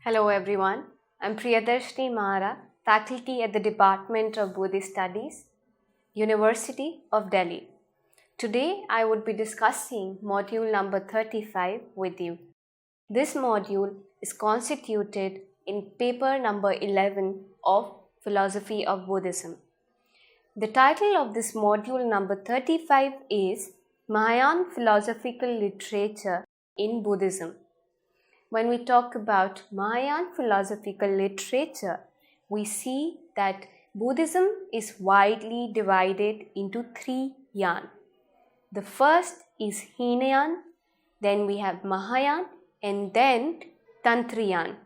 Hello everyone, I'm Priyadarshini Mahara, faculty at the Department of Buddhist Studies, University of Delhi. Today I would be discussing module number 35 with you. This module is constituted in paper number 11 of Philosophy of Buddhism. The title of this module number 35 is Mahayana Philosophical Literature in Buddhism. When we talk about Mahayana philosophical literature, we see that Buddhism is widely divided into three yan. The first is Hinayan, then we have Mahayana, and then Tantriyan.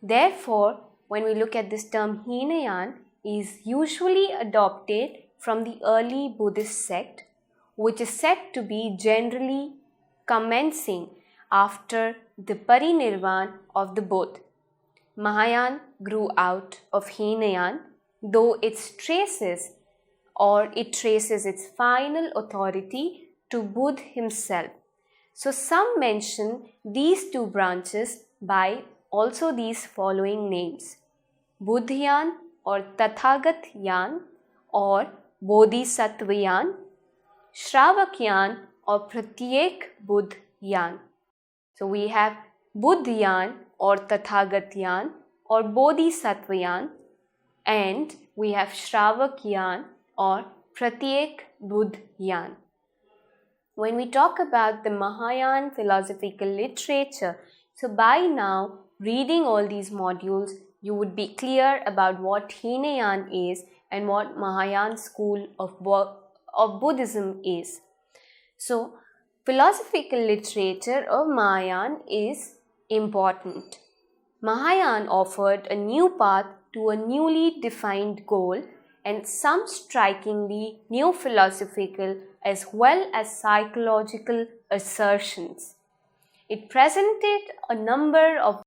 Therefore, when we look at this term Hinayan, is usually adopted from the early Buddhist sect, which is said to be generally commencing after the parinirvan of the Buddha. Mahayana grew out of Hinayan, though it traces its final authority to Buddha himself. So some mention these two branches by also these following names: Buddhayan or Tathagatyan or Bodhisattvayan, Shravakyan or Pratyek Buddhayan. So we have Buddhayan or Tathagatyan or Bodhisattvayan, and we have Shravakyan or Pratyek Buddhayan. When we talk about the Mahayana philosophical literature, so by now reading all these modules, you would be clear about what Hinayan is and what Mahayana school of Buddhism is. So philosophical literature of Mahayana is important. Mahayana offered a new path to a newly defined goal and some strikingly new philosophical as well as psychological assertions. It presented a number of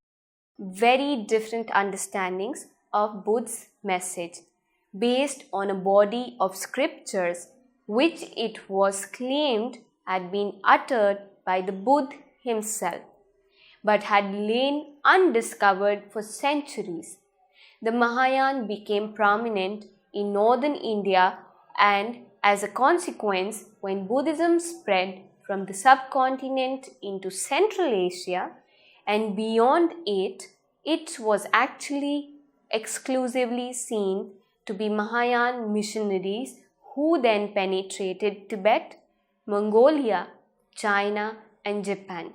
very different understandings of Buddha's message based on a body of scriptures which it was claimed had been uttered by the Buddha himself, but had lain undiscovered for centuries. The Mahayana became prominent in northern India, and as a consequence, when Buddhism spread from the subcontinent into Central Asia and beyond it, it was actually exclusively seen to be Mahayana missionaries who then penetrated Tibet, Mongolia, China, and Japan.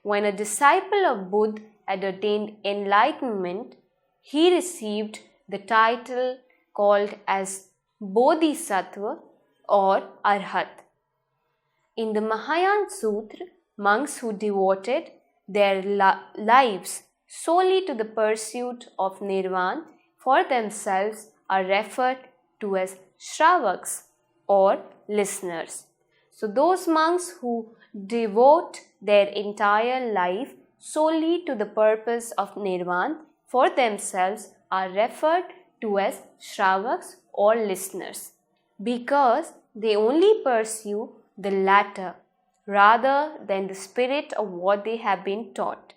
When a disciple of Buddha had attained enlightenment, he received the title called as Bodhisattva or Arhat. In the Mahayana Sutra, monks who devoted their lives solely to the pursuit of nirvana for themselves are referred to as Shravaks or listeners. So those monks who devote their entire life solely to the purpose of nirvana for themselves are referred to as Shravaks or listeners, because they only pursue the latter rather than the spirit of what they have been taught.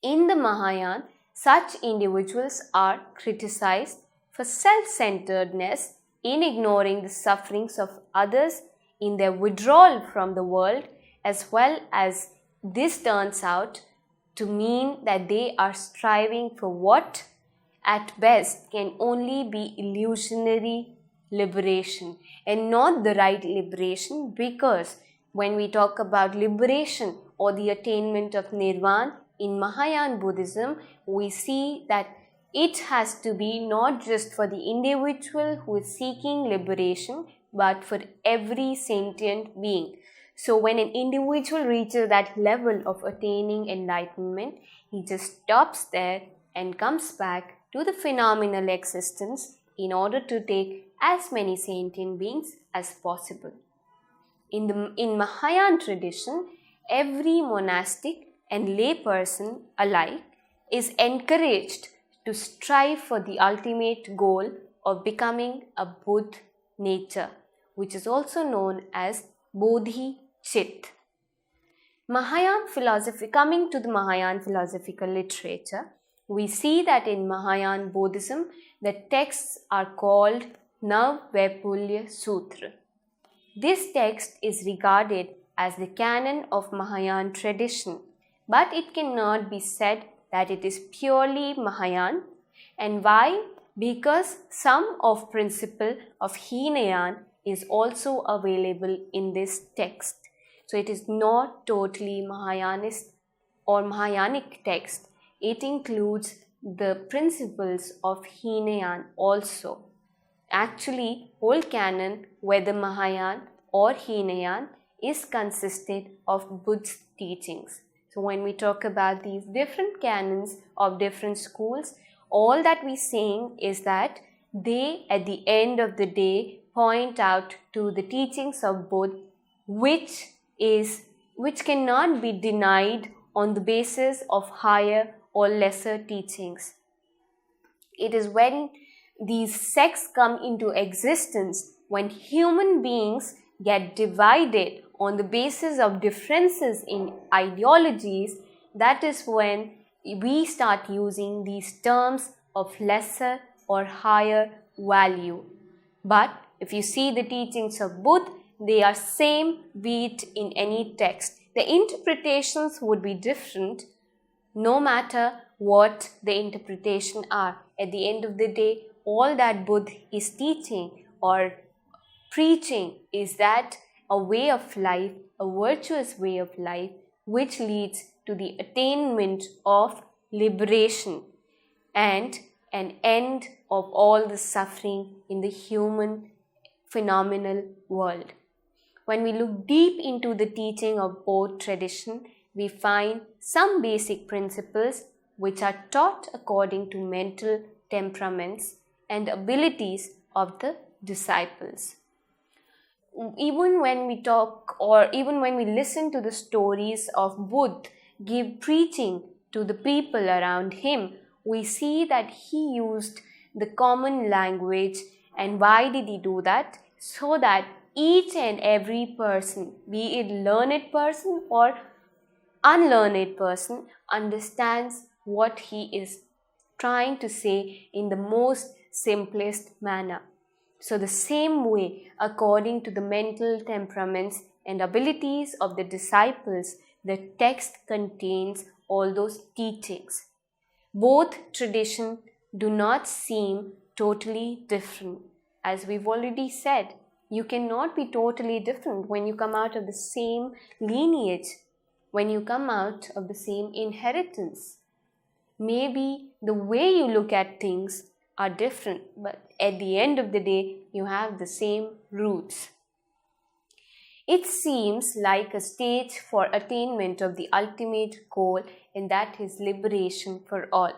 In the Mahayana, such individuals are criticized for self-centeredness in ignoring the sufferings of others in their withdrawal from the world, as well as this turns out to mean that they are striving for what at best can only be illusionary liberation and not the right liberation, because when we talk about liberation or the attainment of nirvana in Mahayana Buddhism, we see that it has to be not just for the individual who is seeking liberation, but for every sentient being. So when an individual reaches that level of attaining enlightenment, he just stops there and comes back to the phenomenal existence in order to take as many sentient beings as possible. In Mahayana tradition, every monastic and lay person alike is encouraged to strive for the ultimate goal of becoming a Buddha nature, which is also known as Bodhi Chit. Mahayana philosophy, coming to the Mahayana philosophical literature, we see that in Mahayana Buddhism, the texts are called Navvaipulya Sutra. This text is regarded as the canon of Mahayana tradition, but it cannot be said that it is purely Mahayana. And why? Because some of principle of Hinayan is also available in this text. So it is not totally Mahayanist or Mahayanic text. It includes the principles of Hinayan also. Actually, whole canon, whether Mahayana or Hinayan, is consisted of Buddhist teachings. So when we talk about these different canons of different schools, all that we're saying is that they at the end of the day point out to the teachings of Buddha, which cannot be denied on the basis of higher or lesser teachings. It is when these sects come into existence, when human beings get divided on the basis of differences in ideologies, that is when we start using these terms of lesser or higher value. But if you see the teachings of Buddha, they are same, be it in any text. The interpretations would be different no matter what the interpretation are. At the end of the day, all that Buddha is teaching or preaching is that a way of life, a virtuous way of life, which leads to the attainment of liberation and an end of all the suffering in the human phenomenal world. When we look deep into the teaching of both tradition, we find some basic principles which are taught according to mental temperaments and abilities of the disciples. Even when we talk or even when we listen to the stories of Buddha give preaching to the people around him, we see that he used the common language. And why did he do that? So that each and every person, be it learned person or unlearned person, understands what he is trying to say in the most simplest manner. So the same way, according to the mental temperaments and abilities of the disciples, the text contains all those teachings. Both traditions do not seem totally different. As we've already said, you cannot be totally different when you come out of the same lineage, when you come out of the same inheritance. Maybe the way you look at things are different, but at the end of the day, you have the same roots. It seems like a stage for attainment of the ultimate goal, and that is liberation for all.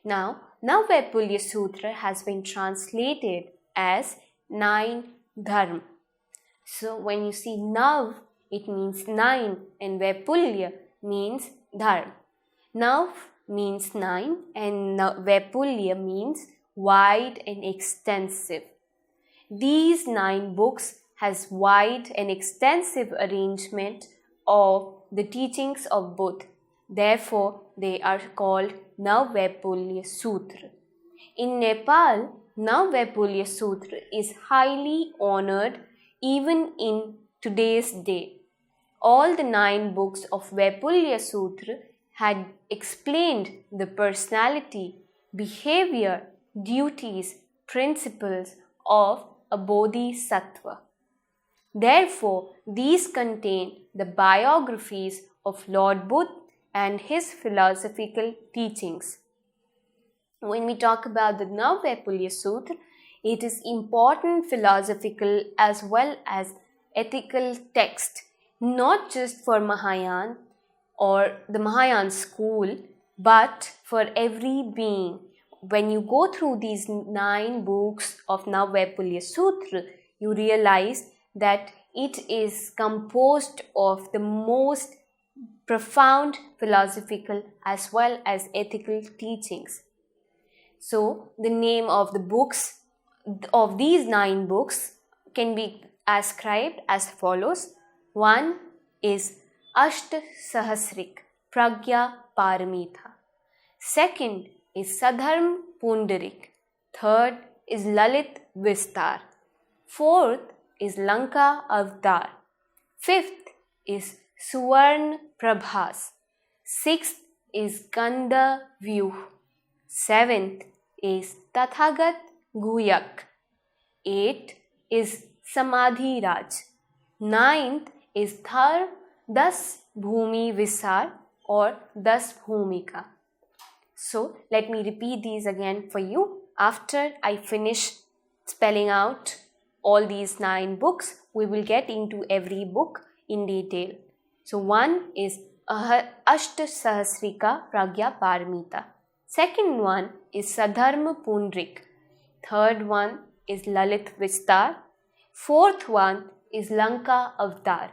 Now, Navvaipulya Sutra has been translated as 9 dharma. So, when you see Nav, it means 9, and Vaipulya means dharma. Nav means 9 and Vaipulya means wide and extensive. These 9 books has wide and extensive arrangement of the teachings of Buddha. Therefore, they are called Navvaipulya Sutra. In Nepal, Navvaipulya Sutra is highly honored even in today's day. All the 9 books of Vaipulya Sutra had explained the personality, behavior, duties, principles of a bodhisattva. Therefore, these contain the biographies of Lord Buddha and his philosophical teachings. When we talk about the Navvaipulya Sutra, it is important philosophical as well as ethical text, not just for Mahayana or the Mahayana school, but for every being. When you go through these 9 books of Navvaipulya Sutra, you realize that it is composed of the most profound philosophical as well as ethical teachings. So, the name of the books of these 9 books can be ascribed as follows. One is Ashta Sahasrik Pragya Paramita. Second is Sadharm Pundarik. Third is Lalit Vistar. Fourth is Lanka Avatar. Fifth is Suvarn Prabhas. Sixth is Ganda Vyuh. Seventh is Tathagat Guyak. Eighth is Samadhi Raj. Ninth is Das Bhumi Visar or Das Bhumika. So let me repeat these again for you. After I finish spelling out all these 9 books, we will get into every book in detail. So one is Ashta Sahasrika Pragya Paramita. Second one is Sadharma Pundrik. Third one is Lalit Vistar. Fourth one is Lanka Avatar.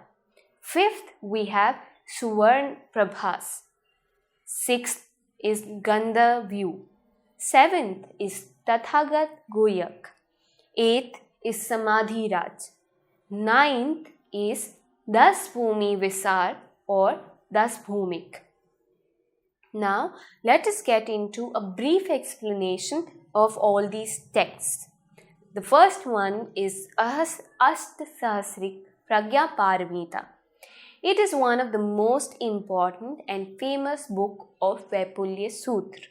Fifth we have Suvarn Prabhas. Sixth is Ganda Vyuh. Seventh is Tathagat Guyak. Eighth is Samadhi Raj. Ninth is Das Bhumi Visar or Das Bhumik. Now let us get into a brief explanation of all these texts. The first one is Ashta Sahasrik Pragya Paramita. It is one of the most important and famous book of Vaipulya Sutra.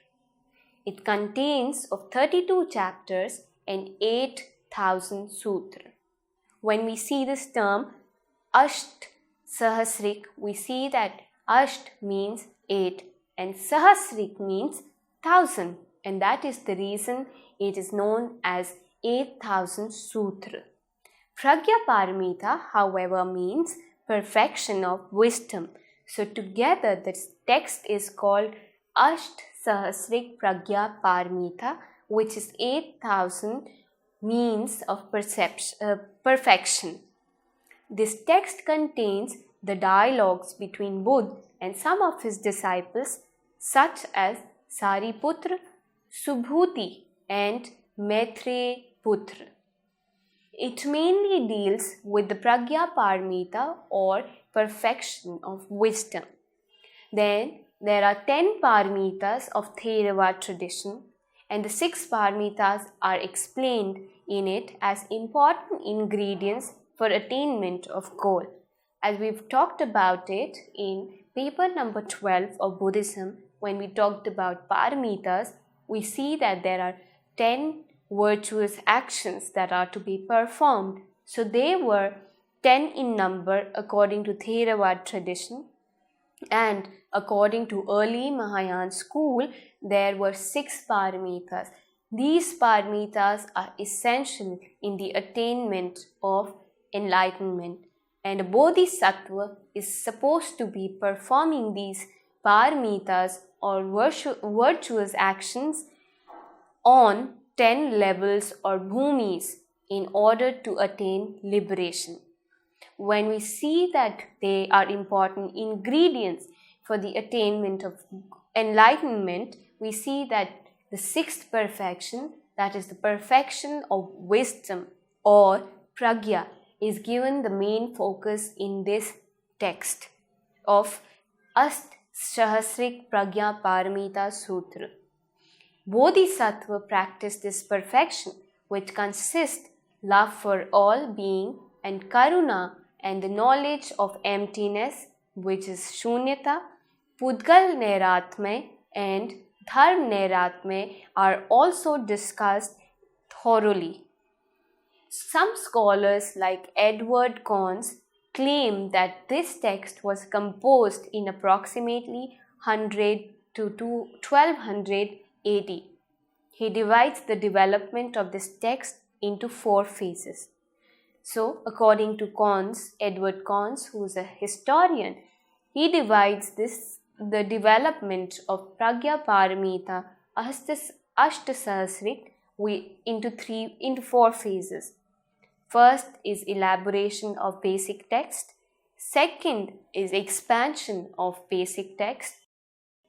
It contains of 32 chapters and 8,000 sutra. When we see this term Asht Sahasrik, we see that Asht means 8 and Sahasrik means 1000, and that is the reason it is known as 8,000 Sutra. Pragya Paramita, however, means perfection of wisdom. So together this text is called Asht Sahasrik Pragya Paramita, which is 8,000 means of perfection. This text contains the dialogues between Buddha and some of his disciples such as Sariputra, Subhuti and Maitreya Putra. It mainly deals with the Pragya Paramita or perfection of wisdom. Then there are 10 Paramitas of Theravada tradition, and the 6 Paramitas are explained in it as important ingredients for attainment of goal. As we've talked about it in paper number 12 of Buddhism, when we talked about Paramitas, we see that there are 10 virtuous actions that are to be performed. So they were 10 in number according to Theravada tradition, and according to early Mahayana school, there were 6 Paramitas. These Paramitas are essential in the attainment of enlightenment, and a Bodhisattva is supposed to be performing these Paramitas or virtuous actions on 10 levels or bhumis in order to attain liberation. When we see that they are important ingredients for the attainment of enlightenment, we see that the 6th perfection, that is the perfection of wisdom or pragya, is given the main focus in this text of Ast Sahasrik Pragya Paramita Sutra. Bodhisattva practice this perfection, which consists love for all being and karuna and the knowledge of emptiness, which is shunyata. Pudgal Nairatmya and Dharm Nairatmya are also discussed thoroughly. Some scholars like Edward Conze claim that this text was composed in approximately 100 to 1200 AD. He divides the development of this text into 4 phases. So, according to Conze, Edward Conze, who is a historian, he divides the development of Pragya Paramita Ashta Sahasrik into 4 phases. First is elaboration of basic text. Second is expansion of basic text.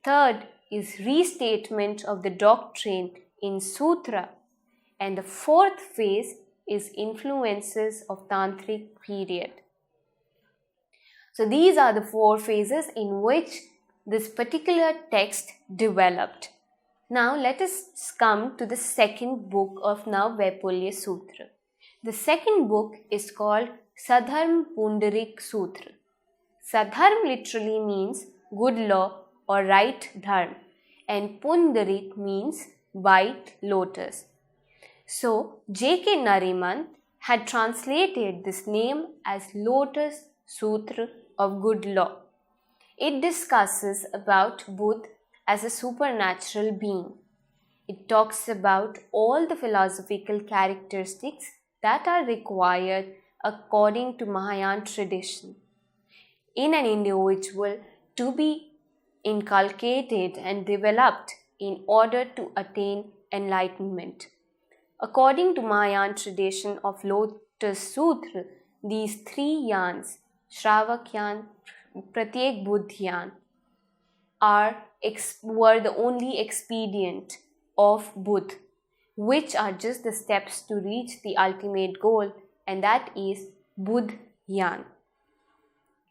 Third is restatement of the doctrine in sutra. And the 4th phase is influences of Tantric period. So these are the 4 phases in which this particular text developed. Now let us come to the second book of Navvaipulya Sutra. The second book is called Sadharma Pundarik Sutra. Sadharma literally means good law or right dharma, and Pundarik means white lotus. So J.K. Nariman had translated this name as Lotus Sutra of Good Law. It discusses about Buddha as a supernatural being. It talks about all the philosophical characteristics that are required according to Mahayana tradition in an individual to be inculcated and developed in order to attain enlightenment. According to Mahayana tradition of Lotus Sutra, these 3 yans, Shravak yan, Pratyek Buddh yan, were the only expedient of Buddha, which are just the steps to reach the ultimate goal, and that is Buddh yan.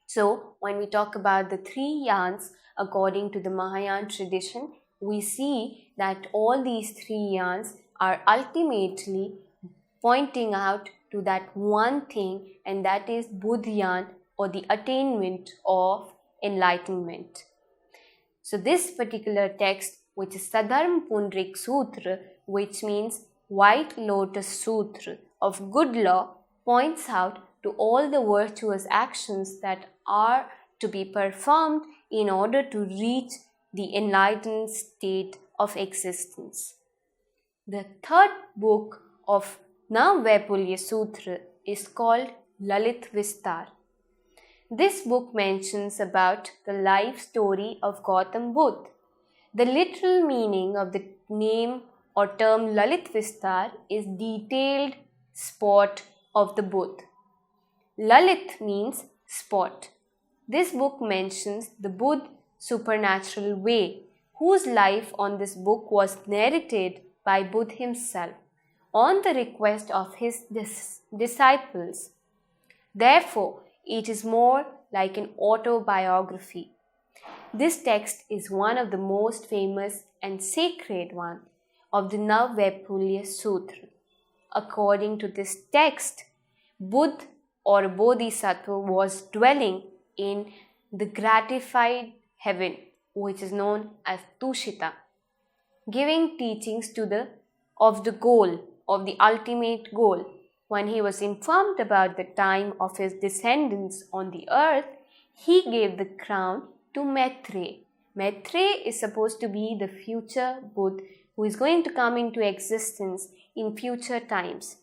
So, when we talk about the 3 yans according to the Mahayana tradition, we see that all these 3 yans are ultimately pointing out to that one thing, and that is Buddhyan, or the attainment of enlightenment. So this particular text, which is Sadharma Pundarik Sutra, which means White Lotus Sutra of Good Law, points out to all the virtuous actions that are to be performed in order to reach the enlightened state of existence. The third book of Navvaipulya Sutra is called Lalit Vistar. This book mentions about the life story of Gautam Buddha. The literal meaning of the name or term Lalit Vistar is detailed spot of the Buddha. Lalit means spot. This book mentions the Buddha supernatural way, whose life on this book was narrated by Buddha himself on the request of his disciples. Therefore, it is more like an autobiography. This text is one of the most famous and sacred one of the Navvaipulya Sutra. According to this text, Buddha or Bodhisattva was dwelling in the gratified heaven, which is known as Tushita, giving teachings of the ultimate goal. When he was informed about the time of his descendants on the earth, he gave the crown to Maitreya. Maitreya is supposed to be the future Buddha who is going to come into existence in future times.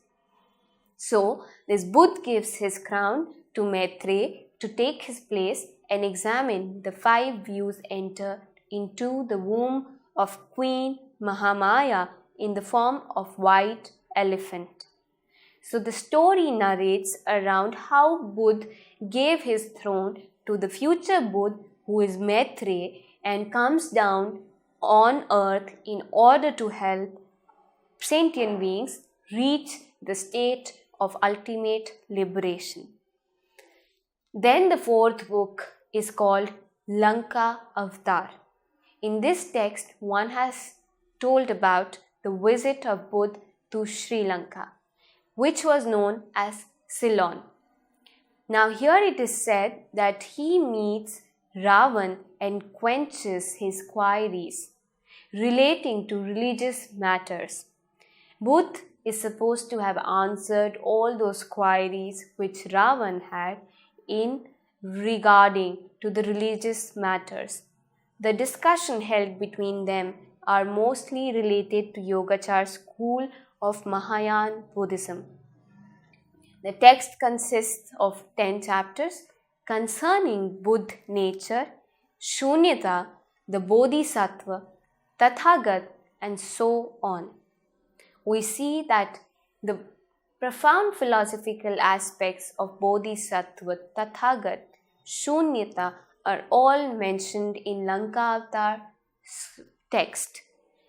So, this Buddha gives his crown to Maitreya to take his place and examine the 5 views entered into the womb of Queen Mahamaya in the form of white elephant. So the story narrates around how Buddha gave his throne to the future Buddha, who is Maitreya, and comes down on earth in order to help sentient beings reach the state of ultimate liberation. Then the 4th book is called Lanka Avatar. In this text, one has told about the visit of Buddha to Sri Lanka, which was known as Ceylon. Now here it is said that he meets Ravan and quenches his queries relating to religious matters. Buddha is supposed to have answered all those queries which Ravan had in regarding to the religious matters. The discussion held between them are mostly related to Yogacara school of Mahayana Buddhism. The text consists of 10 chapters concerning Buddha nature, Shunyata, the Bodhisattva, Tathagat, and so on. We see that the profound philosophical aspects of Bodhisattva, Tathagat, Shunyata are all mentioned in Lanka Avatar text.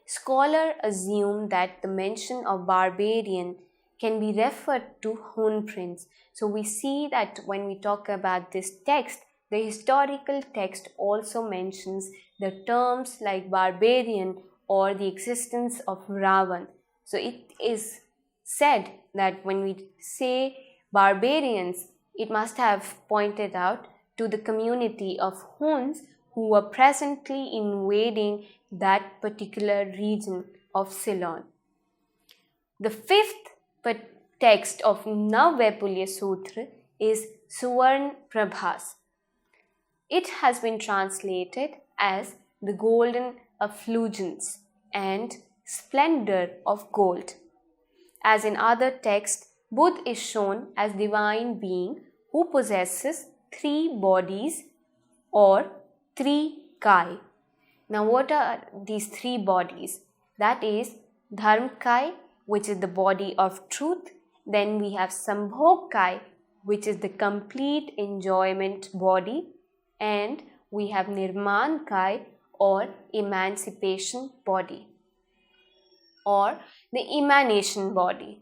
Scholars assume that the mention of barbarian can be referred to Hun prince. So we see that when we talk about this text, the historical text also mentions the terms like barbarian or the existence of Ravan. So it is said that when we say barbarians, it must have pointed out to the community of Huns who were presently invading that particular region of Ceylon. The fifth text of Navvaipulya Sutra is Suvarn Prabhas. It has been translated as the golden effulgence and splendor of gold. As in other texts, Buddha is shown as divine being who possesses three bodies or three kai. Now what are these three bodies? That is Dharma kai, which is the body of truth. Then we have Sambhog kai, which is the complete enjoyment body. And we have Nirman kai or emancipation body or the emanation body.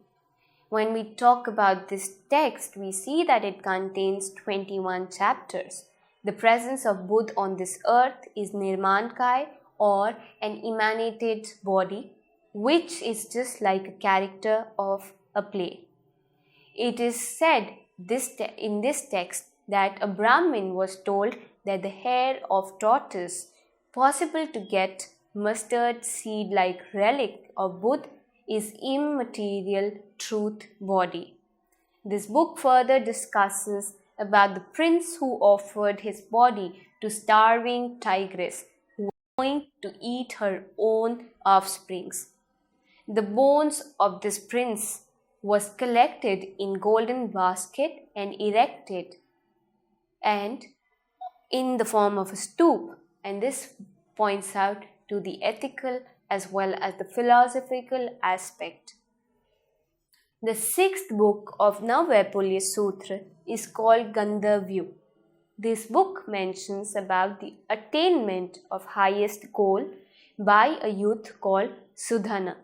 When we talk about this text, we see that it contains 21 chapters. The presence of Buddha on this earth is Nirman kai or an emanated body, which is just like a character of a play. It is said in this text that a Brahmin was told that the hair of tortoise, possible to get mustard seed like relic of Buddha, is immaterial truth body. This book further discusses about the prince who offered his body to starving tigress who was going to eat her own offsprings. The bones of this prince was collected in golden basket and erected and in the form of a stoop, and this points out to the ethical as well as the philosophical aspect. The sixth book of Navvaipulya Sutra is called Gandhavyu. This book mentions about the attainment of highest goal by a youth called Sudhana.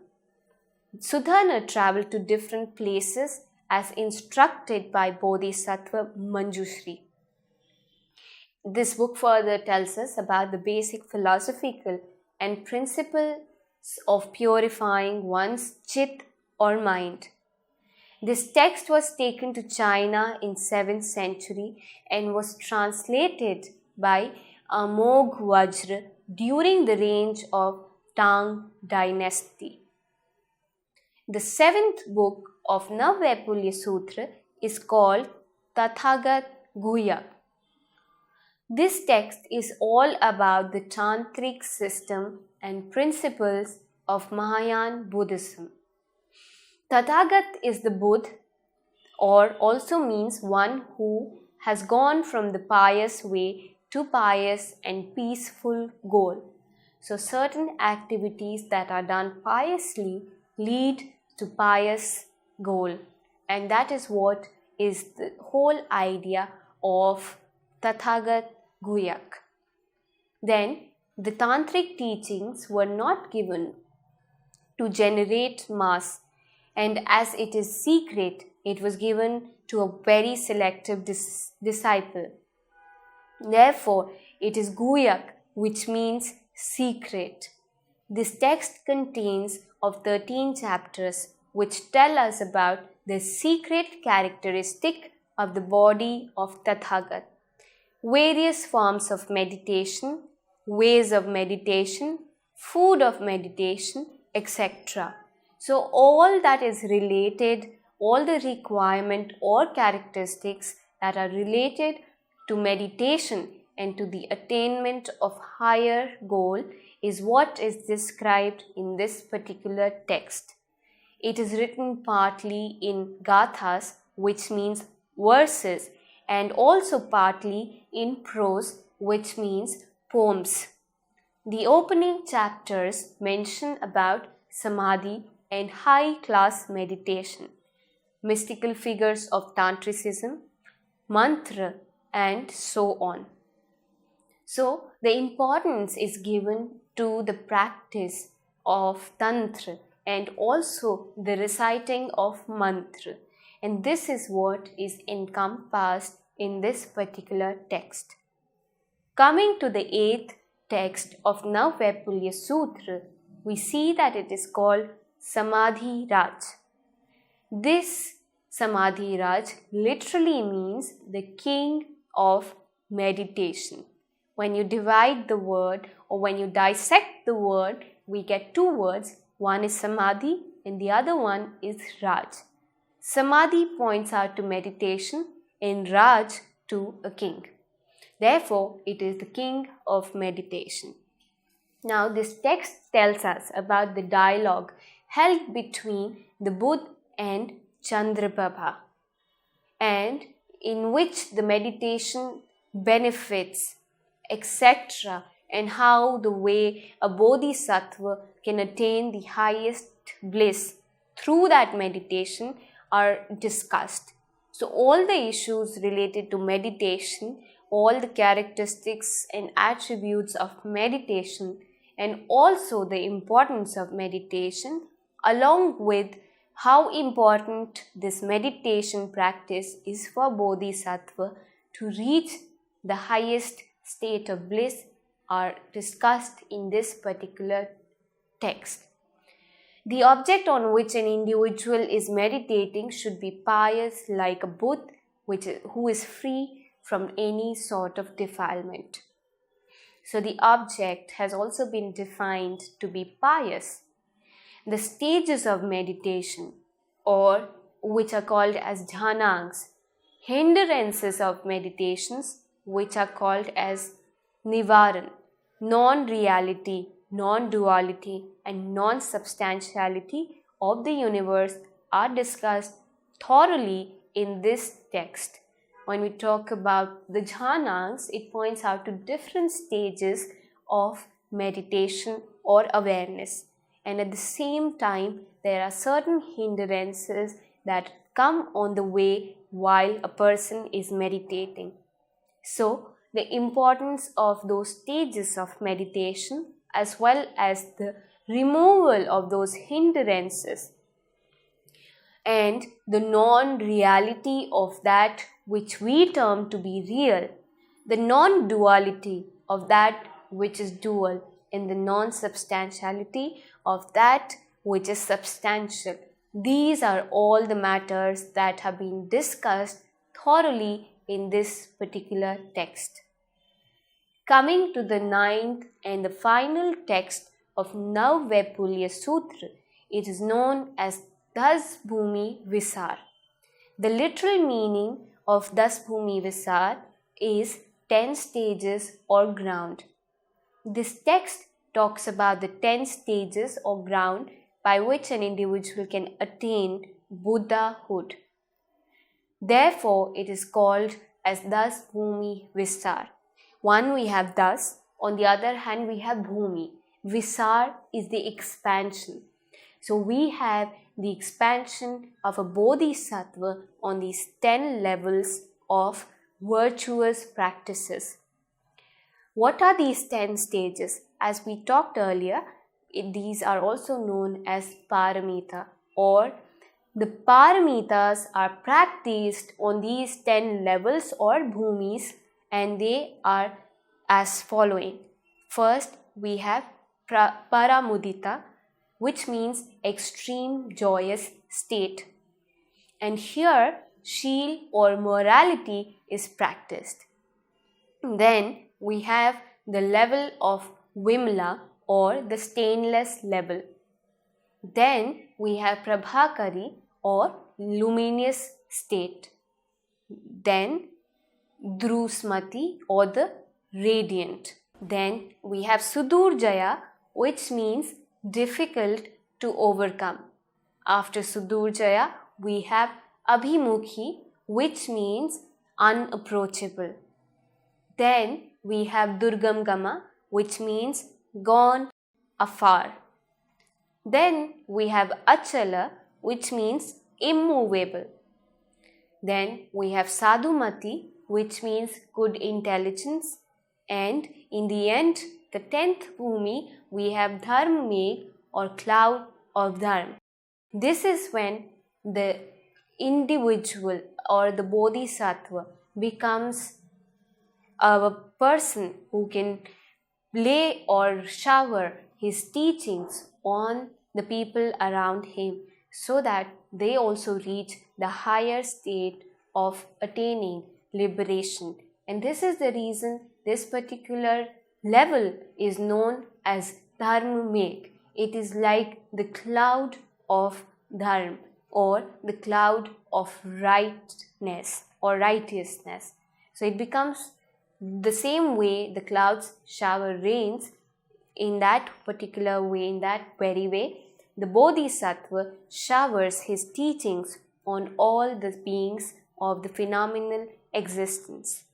Sudhana traveled to different places as instructed by Bodhisattva Manjushri. This book further tells us about the basic philosophical and principles of purifying one's chit or mind. This text was taken to China in 7th century and was translated by Amogh Vajra during the reign of Tang dynasty. The seventh book of Navvaipulya Sutra is called Tathagat Guhyak. This text is all about the tantric system and principles of Mahayana Buddhism. Tathagat is the Buddha, or also means one who has gone from the pious way to pious and peaceful goal. So certain activities that are done piously lead to pious goal, and that is what is the whole idea of Tathagat Guhyak. Then the tantric teachings were not given to generate mass, and as it is secret, it was given to a very selective disciple. Therefore, it is Guhyak, which means secret. This text contains of 13 chapters which tell us about the secret characteristic of the body of Tathagat, various forms of meditation, ways of meditation, food of meditation, etc. So all that is related, all the requirement or characteristics that are related to meditation and to the attainment of higher goal is what is described in this particular text. It is written partly in gathas, which means verses, and also partly in prose, which means poems. The opening chapters mention about samadhi and high-class meditation, mystical figures of tantricism, mantra, and so on. So, the importance is given to the practice of tantra and also the reciting of mantra. And this is what is encompassed in this particular text. Coming to the 8th text of Navvaipulya Sutra, we see that it is called Samadhi Raj. This Samadhi Raj literally means the king of meditation. When you divide the word or when you dissect the word, we get two words. One is Samadhi and the other one is Raj. Samadhi points out to meditation and Raj to a king. Therefore, it is the king of meditation. Now, this text tells us about the dialogue held between the Buddha and Chandraprabha, and in which the meditation benefits, etc., and how the way a bodhisattva can attain the highest bliss through that meditation are discussed. So all the issues related to meditation, all the characteristics and attributes of meditation, and also the importance of meditation, along with how important this meditation practice is for bodhisattva to reach the highest state of bliss, are discussed in this particular text. The object on which an individual is meditating should be pious like a Buddha, who is free from any sort of defilement. So the object has also been defined to be pious. The stages of meditation, or which are called as jhanangs, hindrances of meditations, which are called as nivaran, non-reality, non-duality and non-substantiality of the universe are discussed thoroughly in this text. When we talk about the jhanangs, it points out to different stages of meditation or awareness. And at the same time, there are certain hindrances that come on the way while a person is meditating. So, the importance of those stages of meditation as well as the removal of those hindrances and the non-reality of that which we term to be real, the non-duality of that which is dual, and the non-substantiality of that which is substantial. These are all the matters that have been discussed thoroughly in this particular text. Coming to the 9th and the final text of Navvaipulya Sutra, it is known as Das Bhumi Visar. The literal meaning of Das Bhumi Visar is 10 stages or ground. This text talks about the 10 stages or ground by which an individual can attain Buddhahood. Therefore, it is called as Das Bhumi Visar. One, we have Das. On the other hand, we have Bhumi. Visar is the expansion. So we have the expansion of a bodhisattva on these 10 levels of virtuous practices. What are these 10 stages? As we talked earlier, these are also known as paramita, or the paramitas are practiced on these 10 levels or bhumis, and they are as following. First, we have paramudita, which means extreme joyous state. And here, sheel or morality is practiced. Then we have the level of vimla or the stainless level. Then we have prabhakari or luminous state. Then drusmati or the radiant. Then we have sudurjaya, which means difficult to overcome. After sudurjaya, we have abhimukhi, which means unapproachable. Then we have durgamgama, which means gone afar. Then we have achala, which means immovable. Then we have sadhumati, which means good intelligence. And in the end, the 10th bhumi, we have dharmamegh or cloud of dharma. This is when the individual or the bodhisattva becomes a person who can lay or shower his teachings on the people around him so that they also reach the higher state of attaining liberation. And this is the reason this particular level is known as Dharmamegh. It is like the cloud of Dharma or the cloud of rightness or righteousness. So it becomes the same way the clouds shower rains. In that particular way, in that very way, the Bodhisattva showers his teachings on all the beings of the phenomenal existence.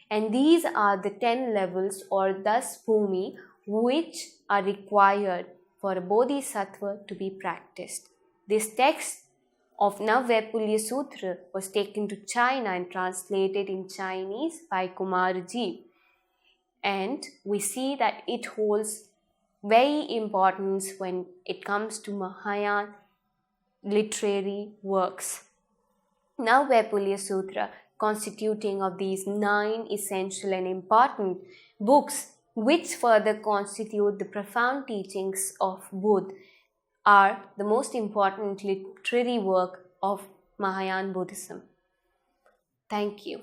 And these are the 10 levels or thus bhumi which are required for a Bodhisattva to be practiced. This text of Navvaipulya Sutra was taken to China and translated in Chinese by Kumarji. And we see that it holds very importance when it comes to Mahayana literary works. Navvaipulya Sutra, constituting of these 9 essential and important books which further constitute the profound teachings of Buddha, are the most important literary work of Mahayana Buddhism. Thank you.